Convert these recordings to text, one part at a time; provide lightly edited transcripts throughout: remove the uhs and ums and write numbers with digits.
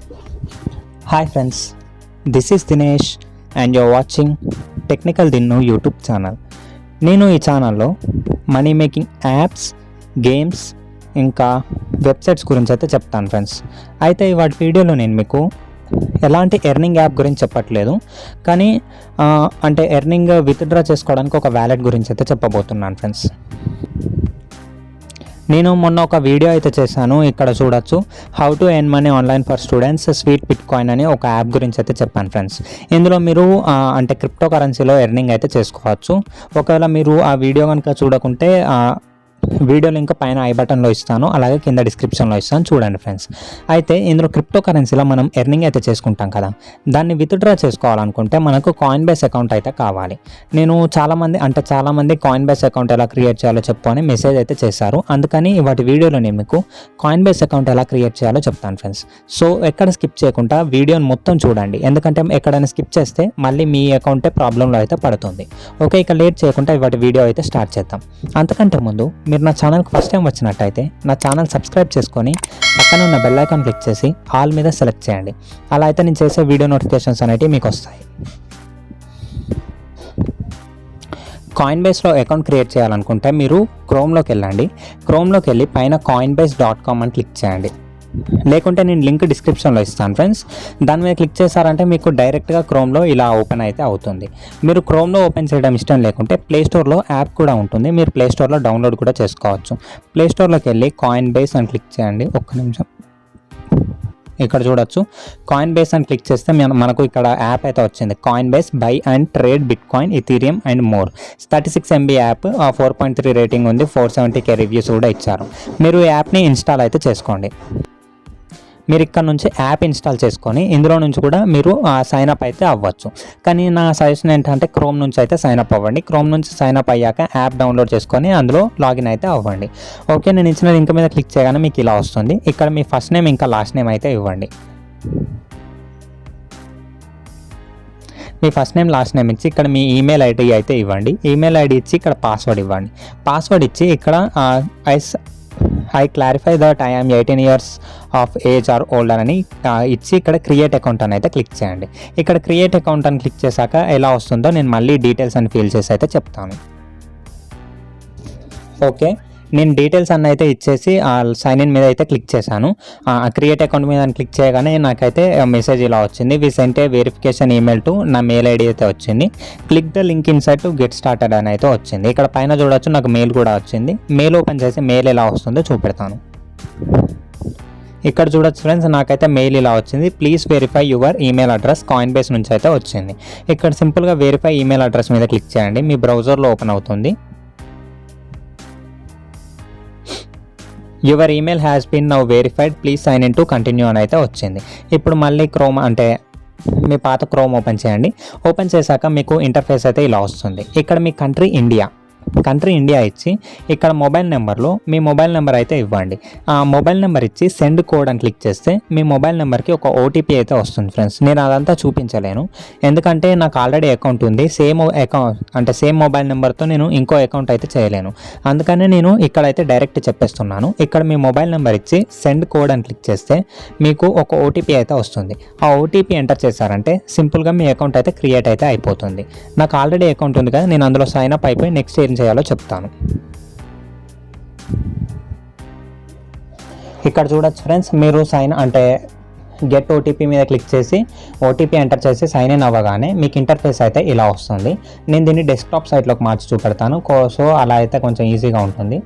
Hi friends, this is Dinesh and you're watching Technicaldinnu YouTube channel. నేను ఈ ఛానల్లో money making apps, games ఇంకా websites గురించి అయితే చెప్తాను ఫ్రెండ్స్. అయితే వాటి వీడియోలో నేను మీకు ఎలాంటి ఎర్నింగ్ యాప్ గురించి చెప్పట్లేదు, కానీ అంటే ఎర్నింగ్ విత్డ్రా చేసుకోవడానికి ఒక వ్యాలెట్ గురించి అయితే చెప్పబోతున్నాను ఫ్రెండ్స్. నేను మొన్న ఒక వీడియో అయితే చేశాను, ఇక్కడ చూడొచ్చు. How to earn money online for students sweet bitcoin అని ఒక యాప్ గురించి అయితే చెప్పాను ఫ్రెండ్స్. ఇందులో మీరు అంటే క్రిప్టో కరెన్సీలో ఎర్నింగ్ అయితే చేసుకోవచ్చు. ఒకవేళ మీరు ఆ వీడియో కనుక చూడకుంటే వీడియో లింక్ పైన ఐ బటన్లో ఇస్తాను, అలాగే కింద డిస్క్రిప్షన్లో ఇస్తాను, చూడండి ఫ్రెండ్స్. అయితే ఇందులో క్రిప్టో కరెన్సీలో మనం ఎర్నింగ్ అయితే చేసుకుంటాం కదా, దాన్ని విత్డ్రా చేసుకోవాలనుకుంటే మనకు కాయిన్బేస్ అకౌంట్ అయితే కావాలి. నేను చాలామంది కాయిన్బేస్ అకౌంట్ ఎలా క్రియేట్ చేయాలో చెప్పు అని మెసేజ్ అయితే చేశారు. అందుకని వాటి వీడియోలో నేను మీకు కాయిన్బేస్ అకౌంట్ ఎలా క్రియేట్ చేయాలో చెప్తాను ఫ్రెండ్స్. సో ఎక్కడ స్కిప్ చేయకుండా వీడియోని మొత్తం చూడండి, ఎందుకంటే ఎక్కడైనా స్కిప్ చేస్తే మళ్ళీ మీ అకౌంటే ప్రాబ్లంలో అయితే పడుతుంది. ఓకే, ఇక లేట్ చేయకుండా వాటి వీడియో అయితే స్టార్ట్ చేద్దాం. అంతకంటే ముందు మీరు నా ఛానల్కి ఫస్ట్ టైం వచ్చినట్టయితే నా ఛానల్ సబ్స్క్రైబ్ చేసుకొని పక్కన ఉన్న బెల్ ఐకాన్ క్లిక్ చేసి ఆల్ మీద సెలెక్ట్ చేయండి. అలా అయితే నేను చేసే వీడియో నోటిఫికేషన్స్ అనేవి మీకు వస్తాయి. కాయిన్బేస్లో అకౌంట్ క్రియేట్ చేయాలనుకుంటే మీరు క్రోమ్లోకి వెళ్ళండి. క్రోమ్లోకి వెళ్ళి పైన coinbase.com అని క్లిక్ చేయండి, లేకుంటే నేను లింక్ డిస్క్రిప్షన్లో ఇస్తాను ఫ్రెండ్స్. దాని మీద క్లిక్ చేశారంటే మీకు డైరెక్ట్గా క్రోమ్లో ఇలా ఓపెన్ అయితే అవుతుంది. మీరు క్రోమ్లో ఓపెన్ చేయడం ఇష్టం లేకుంటే ప్లేస్టోర్లో యాప్ కూడా ఉంటుంది, మీరు ప్లేస్టోర్లో డౌన్లోడ్ కూడా చేసుకోవచ్చు. ప్లేస్టోర్లోకి వెళ్ళి కాయిన్బేస్ అని క్లిక్ చేయండి. ఒక్క నిమిషం, ఇక్కడ చూడొచ్చు. కాయిన్బేస్ అని క్లిక్ చేస్తే మనకు ఇక్కడ యాప్ అయితే వచ్చింది. Coinbase buy and trade bitcoin, ethereum and more. 36 MB app, 4.3 rating ఉంది, 470K రివ్యూస్ కూడా ఇచ్చారు. మీరు ఈ యాప్ని ఇన్స్టాల్ అయితే చేసుకోండి. మీరు ఇక్కడ నుంచి యాప్ ఇన్స్టాల్ చేసుకొని ఇందులో నుంచి కూడా మీరు సైన్ అప్ అయితే అవ్వచ్చు. కానీ నా సజెషన్ ఏంటంటే క్రోమ్ నుంచి అయితే సైన్ అప్ అవ్వండి. క్రోమ్ నుంచి సైన్ అప్ అయ్యాక యాప్ డౌన్లోడ్ చేసుకొని అందులో లాగిన్ అయితే అవ్వండి. ఓకే, నేను ఇచ్చిన లింక్ మీద క్లిక్ చేయగానే మీకు ఇలా వస్తుంది. ఇక్కడ మీ ఫస్ట్ నేమ్ ఇంకా లాస్ట్ నేమ్ అయితే ఇవ్వండి. మీ ఫస్ట్ నేమ్ లాస్ట్ నేమ్ ఇచ్చి ఇక్కడ మీ ఈమెయిల్ ఐడి అయితే ఇవ్వండి. ఈమెయిల్ ఐడి ఇచ్చి ఇక్కడ పాస్వర్డ్ ఇవ్వండి. పాస్వర్డ్ ఇచ్చి ఇక్కడ I clarify that I am 18 years of age or older అని ఇచ్చి ఇక్కడ క్రియేట్ అకౌంట్ అని అయితే క్లిక్ చేయండి. ఇక్కడ క్రియేట్ అకౌంట్ అని క్లిక్ చేశాక ఎలా వస్తుందో నేను మళ్ళీ డీటెయిల్స్ అని ఫిల్ చేసి అయితే చెప్తాను. ఓకే, నేను డీటెయిల్స్ అన్న అయితే ఇచ్చేసి సైన్ ఇన్ మీద అయితే క్లిక్ చేశాను. క్రియేట్ అకౌంట్ మీద క్లిక్ చేయగానే నాకైతే మెసేజ్ ఇలా వచ్చింది. We sent a verification email to నా మెయిల్ ఐడి అయితే వచ్చింది. Click the link inside to get started అని అయితే వచ్చింది. ఇక్కడ పైన చూడొచ్చు, నాకు మెయిల్ కూడా వచ్చింది. మెయిల్ ఓపెన్ చేసి మెయిల్ ఎలా వస్తుందో చూపెడతాను. ఇక్కడ చూడొచ్చు ఫ్రెండ్స్, నాకైతే మెయిల్ ఇలా వచ్చింది. Please verify your email address, Coinbase నుంచి అయితే వచ్చింది. ఇక్కడ సింపుల్గా వెరిఫై ఈమెయిల్ అడ్రస్ మీద క్లిక్ చేయండి. మీ బ్రౌజర్లో ఓపెన్ అవుతుంది. Your email has been now verified, please sign in to continue అని అయితే వచ్చింది. ఇప్పుడు మళ్ళీ క్రోమ్ అంటే మీ పాత క్రోమ్ ఓపెన్ చేయండి. ఓపెన్ చేశాక మీకు ఇంటర్ఫేస్ అయితే ఇలా వస్తుంది. ఇక్కడ మీ కంట్రీ ఇండియా ఇచ్చి ఇక్కడ మొబైల్ నెంబర్లో మీ మొబైల్ నెంబర్ అయితే ఇవ్వండి. ఆ మొబైల్ నెంబర్ ఇచ్చి సెండ్ కోడ్ అని క్లిక్ చేస్తే మీ మొబైల్ నెంబర్కి ఒక ఓటీపీ అయితే వస్తుంది ఫ్రెండ్స్. నేను అదంతా చూపించలేను, ఎందుకంటే నాకు ఆల్రెడీ అకౌంట్ ఉంది. సేమ్ మొబైల్ నెంబర్తో నేను ఇంకో అకౌంట్ అయితే చేయలేను. అందుకనే నేను ఇక్కడైతే డైరెక్ట్ చెప్పేస్తున్నాను. ఇక్కడ మీ మొబైల్ నెంబర్ ఇచ్చి సెండ్ కోడ్ అని క్లిక్ చేస్తే మీకు ఒక ఓటీపీ అయితే వస్తుంది. ఆ ఓటీపీ ఎంటర్ చేశారంటే సింపుల్గా మీ అకౌంట్ అయితే క్రియేట్ అయితే అయిపోతుంది. నాకు ఆల్రెడీ అకౌంట్ ఉంది కదా, నేను అందులో సైన్ అప్ అయిపోయి నెక్స్ట్ ఏం చేయాలో చెప్తాను. ఇక్కడ చూడొచ్చు ఫ్రెండ్స్, మీరు గెట్ ఓటీపీ మీద క్లిక్ చేసి ఓటీపీ ఎంటర్ చేసి సైన్ ఇన్ అవ్వగానే మీకు ఇంటర్ఫేస్ అయితే ఇలా వస్తుంది. నేను దీన్ని డెస్క్టాప్ సైట్లోకి మార్చి చూపెడతాను, సో అలా అయితే కొంచెం ఈజీగా ఉంటుంది.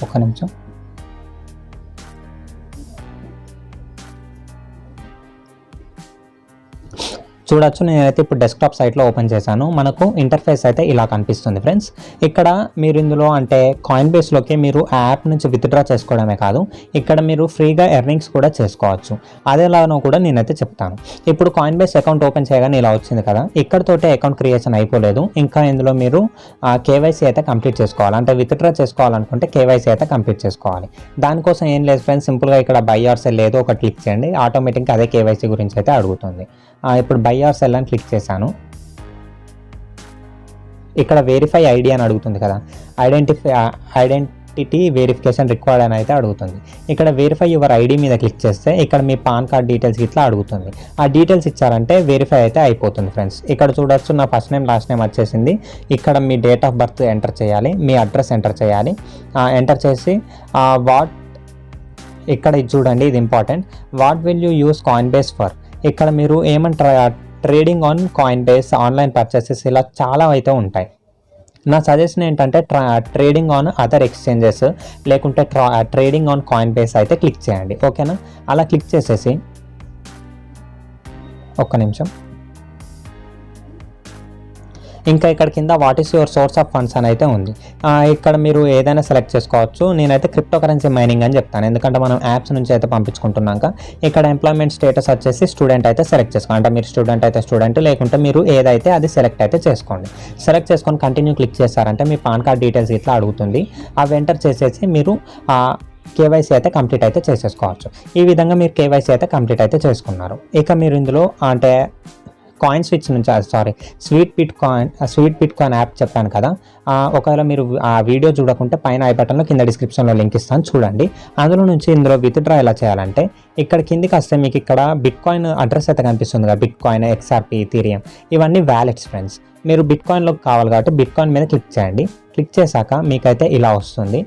ఒక్క నిమిషం. చూడొచ్చు, నేనైతే ఇప్పుడు డెస్క్టాప్ సైట్లో ఓపెన్ చేశాను. మనకు ఇంటర్ఫేస్ అయితే ఇలా కనిపిస్తుంది ఫ్రెండ్స్. ఇక్కడ మీరు ఇందులో కాయిన్బేస్లోకి మీరు యాప్ నుంచి విత్డ్రా చేసుకోవడమే కాదు, ఇక్కడ మీరు ఫ్రీగా ఎర్నింగ్స్ కూడా చేసుకోవచ్చు. అదేలానో కూడా నేనైతే చెప్తాను. ఇప్పుడు కాయిన్బేస్ అకౌంట్ ఓపెన్ చేయగానే ఇలా వచ్చింది కదా, ఇక్కడతోటే అకౌంట్ క్రియేషన్ అయిపోలేదు. ఇంకా ఇందులో మీరు కేవైసీ అయితే కంప్లీట్ చేసుకోవాలి. విత్డ్రా చేసుకోవాలనుకుంటే కేవైసీ అయితే కంప్లీట్ చేసుకోవాలి. దానికోసం ఏం లేదు ఫ్రెండ్స్, సింపుల్గా ఇక్కడ బై ఆర్ సెల్ ఏదో ఒక క్లిక్ చేయండి, ఆటోమేటిక్గా అదే కేవైసీ గురించి అయితే అడుగుతుంది. ఇప్పుడు బై ఆర్ సెల్ అని క్లిక్ చేశాను. ఇక్కడ వెరిఫై ఐడి అని అడుగుతుంది కదా, ఓటీటీ వెరిఫికేషన్ రిక్వైర్డ్ అని అయితే అడుగుతుంది. ఇక్కడ వెరిఫై యువర్ ఐడి మీద క్లిక్ చేస్తే ఇక్కడ మీ పాన్ కార్డ్ డీటెయిల్స్ ఇట్లా అడుగుతుంది. ఆ డీటెయిల్స్ ఇచ్చారంటే వెరిఫై అయితే అయిపోతుంది ఫ్రెండ్స్. ఇక్కడ చూడొచ్చు నా ఫస్ట్ నేమ్ లాస్ట్ నేమ్ వచ్చేసింది. ఇక్కడ మీ డేట్ ఆఫ్ బర్త్ ఎంటర్ చేయాలి, మీ అడ్రస్ ఎంటర్ చేయాలి. ఎంటర్ చేసి ఇక్కడ ఇది చూడండి, ఇది important. What will you use Coinbase for? ఇక్కడ మీరు ఏమంటారు, trading on Coinbase, online purchases, ఇలా చాలా అయితే ఉంటాయి. నా సజెషన్ ఏంటంటే ట్రేడింగ్ ఆన్ అదర్ ఎక్స్చేంజెస్ లేకుంటే ట్రేడింగ్ ఆన్ కాయిన్బేస్ అయితే క్లిక్ చేయండి. ఓకేనా? అలా క్లిక్ చేసేసి ఒక్క నిమిషం, ఇంకా ఇక్కడ కింద what is your source of funds అని అయితే ఉంది. ఇక్కడ మీరు ఏదైనా సెలెక్ట్ చేసుకోవచ్చు. నేనైతే క్రిప్టో కరెన్సీ మైనింగ్ అని చెప్తాను, ఎందుకంటే మనం యాప్స్ నుంచి అయితే పంపించుకుంటున్నాక. ఇక్కడ ఎంప్లాయ్మెంట్ స్టేటస్ వచ్చేసి స్టూడెంట్ అయితే సెలెక్ట్ చేసుకోండి. అంటే మీరు స్టూడెంట్ అయితే స్టూడెంట్, లేకుంటే మీరు ఏదైతే అది సెలెక్ట్ అయితే చేసుకోండి. సెలెక్ట్ చేసుకొని కంటిన్యూ క్లిక్ చేస్తారంటే మీ పాన్ కార్డ్ డీటెయిల్స్ ఇట్లా అడుగుతుంది. అవి ఎంటర్ చేసేసి మీరు కేవైసీ అయితే కంప్లీట్ అయితే చేసేసుకోవచ్చు. ఈ విధంగా మీరు కేవైసీ అయితే కంప్లీట్ అయితే చేసుకున్నారు. ఇక మీరు ఇందులో అంటే కాయిన్ స్విచ్ నుంచి స్వీట్ బిట్ కాయిన్ యాప్ చెప్పాను కదా, ఒకవేళ మీరు ఆ వీడియో చూడకుంటే పైన ఐ బటన్లో కింద డిస్క్రిప్షన్లో లింక్ ఇస్తాను చూడండి. అందులో నుంచి ఇందులో విత్డ్రా ఎలా చేయాలంటే ఇక్కడ కిందికి వస్తే మీకు ఇక్కడ బిట్ కాయిన్ అడ్రస్ అయితే కనిపిస్తుంది కదా, బిట్ కాయిన్, ఎక్స్ఆర్పి, ఇథీరియం, ఇవన్నీ వ్యాలెట్స్ ఫ్రెండ్స్. మీరు బిట్ కాయిన్లోకి కావాలి కాబట్టి బిట్ కాయిన్ మీద క్లిక్ చేయండి. క్లిక్ చేశాక మీకైతే ఇలా వస్తుంది.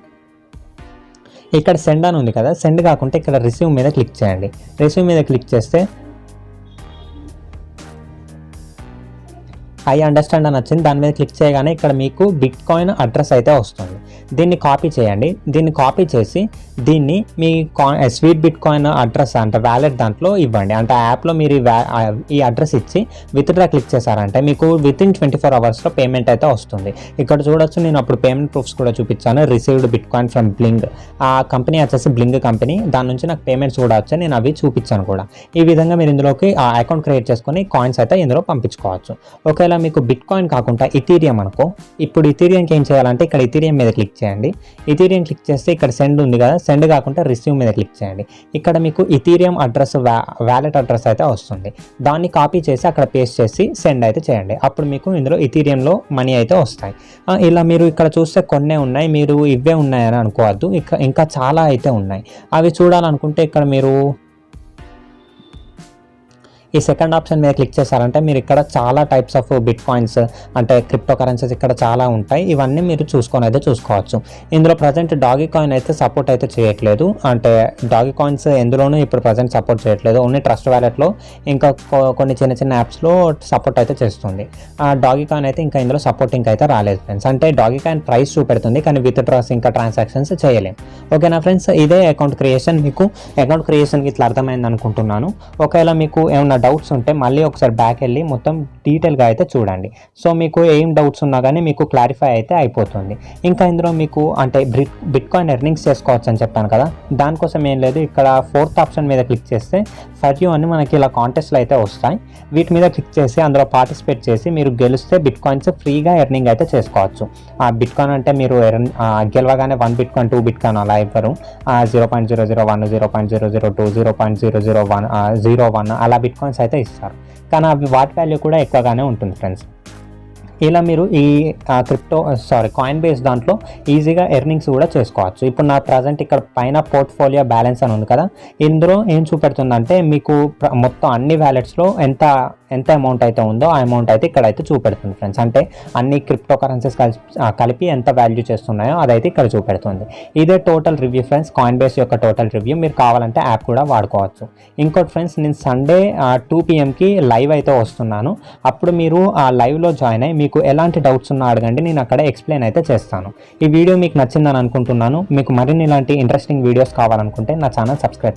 ఇక్కడ సెండ్ అని ఉంది కదా, సెండ్ కాకుంటే ఇక్కడ రిసీవ్ మీద క్లిక్ చేయండి. రిసీవ్ మీద క్లిక్ చేస్తే ఐ అండర్స్టాండ్ అని వచ్చింది. దాని మీద క్లిక్ చేయగానే ఇక్కడ మీకు బిట్ కాయిన్ అడ్రస్ అయితే వస్తుంది. దీన్ని కాపీ చేయండి. దీన్ని కాపీ చేసి దీన్ని మీ స్వీట్ బిట్ కాయిన్ అడ్రస్ అంటే వ్యాలెట్ దాంట్లో ఇవ్వండి. అంటే యాప్లో మీరు ఈ అడ్రస్ ఇచ్చి విత్డ్రా క్లిక్ చేశారంటే మీకు వితిన్ 24 అవర్స్లో పేమెంట్ అయితే వస్తుంది. ఇక్కడ చూడొచ్చు, నేను అప్పుడు పేమెంట్ ప్రూఫ్స్ కూడా చూపించాను. Received bit coin from bling, ఆ కంపెనీ వచ్చేసి బ్లింగ్ కంపెనీ, దాని నుంచి నాకు పేమెంట్స్ కూడా వచ్చాయి, నేను అవి చూపించాను కూడా. ఈ విధంగా మీరు ఇందులోకి ఆ అకౌంట్ క్రియేట్ చేసుకొని కాయిన్స్ అయితే ఇందులో పంపించుకోవచ్చు. ఒకవేళ మీకు బిట్ కాయిన్ కాకుండా ఇథీరియం అనుకో, ఇప్పుడు ఇథీరియంకి ఏం చేయాలంటే ఇక్కడ ఇథీరియం మీద క్లిక్ చేయండి. ఇథీరియం క్లిక్ చేస్తే ఇక్కడ సెండ్ ఉంది కదా, సెండ్ కాకుండా రిసీవ్ మీద క్లిక్ చేయండి. ఇక్కడ మీకు ఇథీరియం అడ్రస్ వ్యాలెట్ అడ్రస్ అయితే వస్తుంది. దాన్ని కాపీ చేసి అక్కడ పేస్ట్ చేసి సెండ్ అయితే చేయండి. అప్పుడు మీకు ఇందులో ఇథీరియంలో మనీ అయితే వస్తాయి. ఇలా మీరు ఇక్కడ చూస్తే కొన్నే ఉన్నాయి, మీరు ఇవే ఉన్నాయని అనుకోవద్దు, ఇంకా చాలా అయితే ఉన్నాయి. అవి చూడాలనుకుంటే ఇక్కడ మీరు ఈ సెకండ్ ఆప్షన్ మీద క్లిక్ చేశారంటే మీరు ఇక్కడ చాలా టైప్స్ ఆఫ్ బిట్ కాయిన్స్ అంటే క్రిప్టో కరెన్సీస్ ఇక్కడ చాలా ఉంటాయి. ఇవన్నీ మీరు చూసుకోవచ్చు. ఇందులో ప్రజెంట్ డాగీ కాయిన్ అయితే సపోర్ట్ అయితే చేయట్లేదు. అంటే డాగీ కాయిన్స్ ఎందులోనూ ఇప్పుడు ప్రజెంట్ సపోర్ట్ చేయట్లేదు. ఓన్లీ ట్రస్ట్ వ్యాలెట్లో ఇంకా కొన్ని చిన్న యాప్స్లో సపోర్ట్ అయితే చేస్తుంది. డాగీ కాయిన్ అయితే ఇంకా ఇందులో సపోర్ట్ ఇంకా అయితే రాలేదు ఫ్రెండ్స్. అంటే డాగీ కాయిన్ ప్రైస్ చూపెడుతుంది కానీ విత్ డ్రాస్ ఇంకా ట్రాన్సాక్షన్స్ చేయలేం. ఓకేనా ఫ్రెండ్స్, ఇదే అకౌంట్ క్రియేషన్. మీకు అకౌంట్ క్రియేషన్కి ఇట్లా అర్థమైంది అనుకుంటున్నాను. ఒకవేళ మీకు ఏమన్నా డౌట్స్ ఉంటే మళ్ళీ ఒకసారి బ్యాక్ వెళ్ళి మొత్తం డీటెయిల్గా అయితే చూడండి. సో మీకు ఏం డౌట్స్ ఉన్నా కానీ మీకు క్లారిఫై అయితే అయిపోతుంది. ఇంకా ఇందులో మీకు అంటే బిట్ కాయిన్ ఎర్నింగ్స్ చేసుకోవచ్చు అని చెప్పాను కదా, దానికోసం ఏం లేదు, ఇక్కడ 4th ఆప్షన్ మీద క్లిక్ చేస్తే ఫర్ యూ అని మనకి ఇలా కాంటెస్ట్లు అయితే వస్తాయి. వీటి మీద క్లిక్ చేసి అందులో పార్టిసిపేట్ చేసి మీరు గెలిస్తే బిట్ కాయిన్స్ ఫ్రీగా ఎర్నింగ్ అయితే చేసుకోవచ్చు. ఆ బిట్ కాయిన్ అంటే మీరు గెలవగానే 1 బిట్ కాయిన్ 2 బిట్ కాయిన్ అలా ఇవ్వరు. 0.001 0.002 0.001 అలా బిట్ కాయిన్స్ అయితే ఇస్తారు. కానీ అవి వాటి వాల్యూ కూడా ఎక్కువగానే ఉంటుంది ఫ్రెండ్స్. ఇలా మీరు ఈ కాయిన్బేస్ దాంట్లో ఈజీగా ఎర్నింగ్స్ కూడా చేసుకోవచ్చు. ఇప్పుడు నా ప్రజెంట్ ఇక్కడ పైన పోర్ట్ఫోలియో బ్యాలెన్స్ అని ఉంది కదా, ఇందులో ఏం చూపెడుతుందంటే మీకు మొత్తం అన్ని వ్యాలెట్స్లో ఎంత అమౌంట్ అయితే ఉందో ఆ అమౌంట్ అయితే ఇక్కడైతే చూపెడుతుంది ఫ్రెండ్స్. అంటే అన్ని క్రిప్టో కరెన్సీస్ కలిపి ఎంత వాల్యూ చేస్తున్నాయో అదైతే ఇక్కడ చూపెడుతుంది. ఇదే టోటల్ రివ్యూ ఫ్రెండ్స్, కాయిన్బేస్ యొక్క టోటల్ రివ్యూ. మీరు కావాలంటే యాప్ కూడా వాడుకోవచ్చు. ఇంకోటి ఫ్రెండ్స్, నేను సండే 2 PM లైవ్ అయితే వస్తున్నాను. అప్పుడు మీరు ఆ లైవ్లో జాయిన్ అయ్యి మీకు ఎలాంటి డౌట్స్ ఉన్నా అడగండి, నేను అక్కడ ఎక్స్ప్లెయిన్ అయితే చేస్తాను. ఈ వీడియో మీకు నచ్చిందని అనుకుంటున్నాను. మీకు మరిన్ని ఇలాంటి ఇంట్రెస్టింగ్ వీడియోస్ కావాలనుకుంటే నా ఛానల్ సబ్స్క్రైబ్ చేయండి.